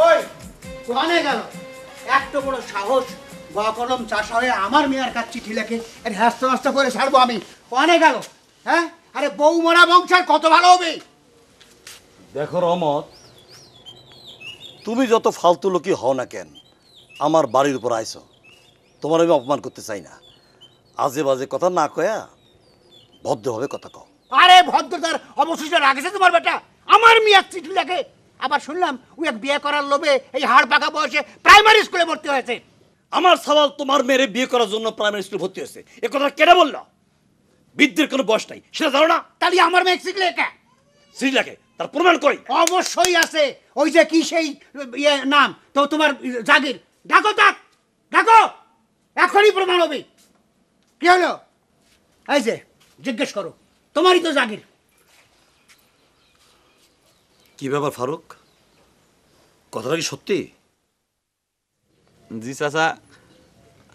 ওই কোনে গেল? এত বড় সাহস, গকলম চাষা হয়ে আমার মেয়ের কাছে চিঠি লেখে, এর হ্যাস্ত নষ্ট করে ছাড়বো আমি? কোনে গেল? হ্যাঁ, আরে বউ মরা বংশের কত ভালো হবে। দেখো রহমত, তুমি যত ফালতু লোকই হও না কেন, আমার বাড়ির উপর আইছো, তোমার আমি অপমান করতে চাই না। আজে বাজে কথা না কয়া ভদ্রভাবে কথা কও। আরে ভদ্রতার অবশিষ্ট রাখেছে তোমার বেটা? আমার মেয়ের চিঠি লেখে, আবার শুনলাম ওই এক বিয়ে করার লোভে এই হাড় পাকা বয়সে প্রাইমারি স্কুলে ভর্তি হয়েছে। আমার সওয়াল তোমার মেয়েরে বিয়ে করার জন্য প্রাইমারি স্কুলে ভর্তি হয়েছে, এ কথা কেন বললো? বৃদ্ধের কোনো বয়স নাই, সেটা জানো না? তাহলে আমার মেয়ে শিখলে কে? সিল লাগে, তার প্রমাণ কই? অবশ্যই আছে, ওই যে কি সেই ইয়ে নাম তো তোমার জাগির, ডাকো তাক, ডাকো, এখনই প্রমাণ হবে। কি হলো? এই যে জিজ্ঞেস করো, তোমারই তো জাগির। কি ব্যাপার ফারুক, কথাটা কি সত্যি? জি চাচা,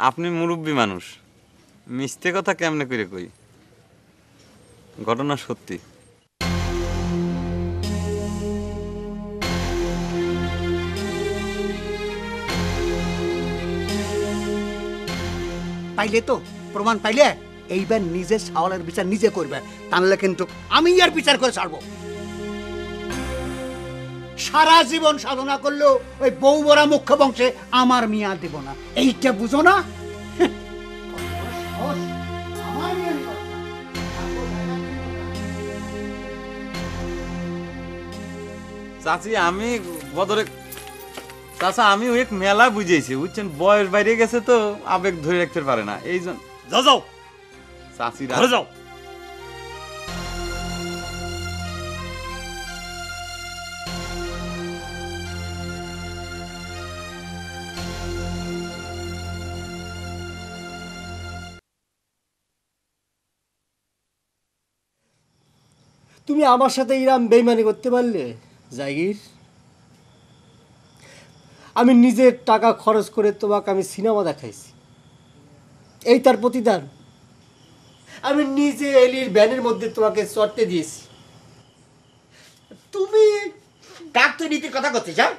আপনি মুরব্বী মানুষ, মিথ্যে কথা কেমনে করে কই? ঘটনা সত্যি। পাইলে তো প্রমাণ পাইলে এইবার নিজের সওয়ালের বিচার নিজে করবে, তাহলে কিন্তু আমি আর বিচার করে ছাড়বো। সারা জীবন সাধনা করলেও ওই বউ বড়া মুখ্য বংশে আমার মিয়া দেব না, এইটা বুঝো না? চাচি আমি বদরে চাচা আমি ওই মেলা বুঝেছি, বুঝছেন, বয়স বাইরে গেছে তো আবেগ ধরে রাখতে পারে না, এই জন্য। যাও যাও, চাচি ঘরে যাও। তুমি আমার সাথে ইরাম বেইমানি করতে পারলে জাগির? আমি নিজের টাকা খরচ করে তোমাকে আমি সিনেমা দেখাইছি, এই তার প্রতিদান? আমি নিজে এলির ব্যানের মধ্যে তোমাকে চড়তে দিয়েছি। তুমি ডাক্তার নীতির কথা করতে চাও?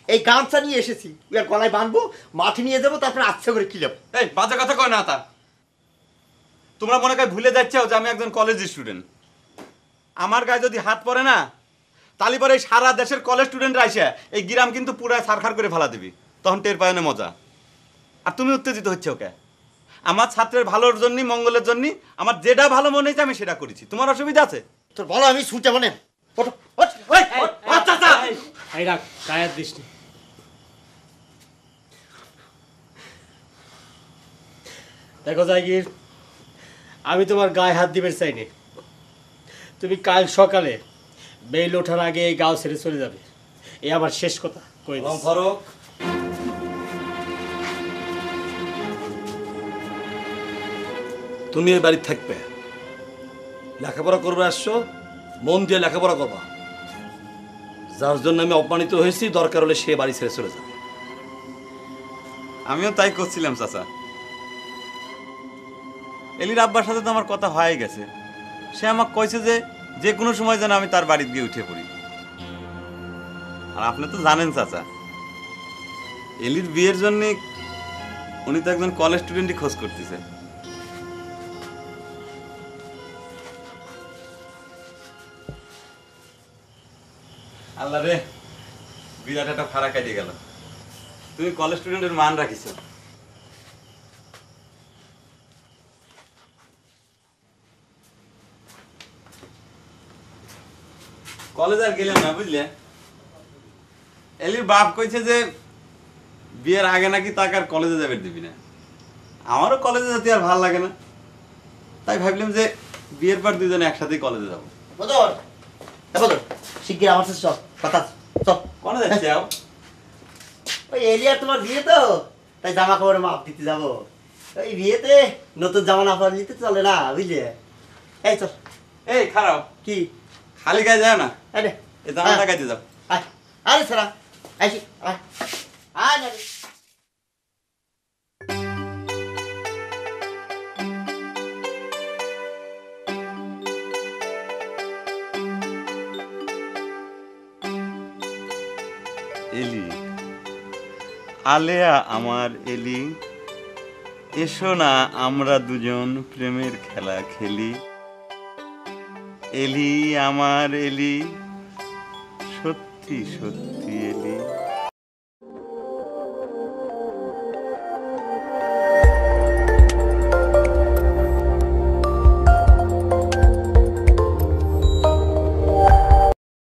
এই গামছা নিয়ে এসেছি, ওর গলায় বাঁধবো, মাঠে নিয়ে যাবো, তারপর আচ্ছা করে কিলাম। এই বাজে কথা কয় না তা। তোমরা মনে হয় ভুলে যাচ্ছ যে আমি একজন কলেজ স্টুডেন্ট। আমার গায়ে যদি হাত পড়ে না, তালি পরে সারা দেশের কলেজ স্টুডেন্টরা আসে এই গ্রাম কিন্তু পুরো সারখার করে ফেলা দিবি, তখন টের পায় না মজা। আর তুমি উত্তেজিত হচ্ছে ওকে? আমার ছাত্রের ভালোর জন্য, মঙ্গলের জন্য আমার যেটা ভালো মনে হয়েছে আমি সেটা করেছি, তোমার অসুবিধা আছে? তোর বলো আমি ছুটে মনে দেখো জাগির, আমি তোমার গায়ে হাত দিবে চাইনি। তুমি কাল সকালে বেল ওঠার আগে এই গাঁও ছেড়ে চলে যাবে, এই আমার শেষ কথা কই দিচ্ছি। ফারুক, তুমি এই বাড়ি থাকবে, লেখাপড়া করবে, আসছো মন দিয়ে লেখাপড়া করবা। যার জন্য আমি অপমানিত হয়েছি, দরকার হলে সে বাড়ি ছেড়ে চলে যাবে। আমিও তাই করছিলাম চাচা। এলির আব্বার সাথে তো আমার কথা হয়ে গেছে, সে আমাকে কইছে যে যে কোনো সময় যেন আমি তার বাড়িতে গিয়ে উঠে পড়ি। আর আপনি তো জানেন চাচা, এলির বিয়ের জন্য উনি তো একজন কলেজ স্টুডেন্টই খোঁজ করতেছে। আল্লাহ রে, বিরাট একটা ফাড়া কাটিয়ে গেল। তুমি কলেজ স্টুডেন্টের মান রাখিছো। কলেজ আর গেলাম না, বুঝলে? এলির বাপ কইছে যে বিয়ের আগে নাকি তাকে আর কলেজে যাবে দিবি না। আমারও কলেজে যেতে আর ভালো লাগে না, তাই ভাবলাম যে বিয়ের পর দুজনে একসাথেই কলেজে যাবো। বদর, বদর, শিগগির আমার সাথে চল, কথা চল। কোনে যাচ্ছে? ওই এলিয়ার তোমার বিয়ে তো, তাই জামা কাপড়ে মাপ দিতে যাবো। ওই বিয়েতে নতুন জামা না পরে নিতে চলে না, বুঝলে? এই চল। এই খারাপ কি খালি গায়ে যায় না, আরে এই জামাটা গাইতে যাও। আরে সারা আসি, আয় আয় না রে। এলি আলেয়া আমার এলি, এসো না আমরা দুজন প্রেমের খেলা খেলি। এলি আমার এলি, সত্যি সত্যি এলি।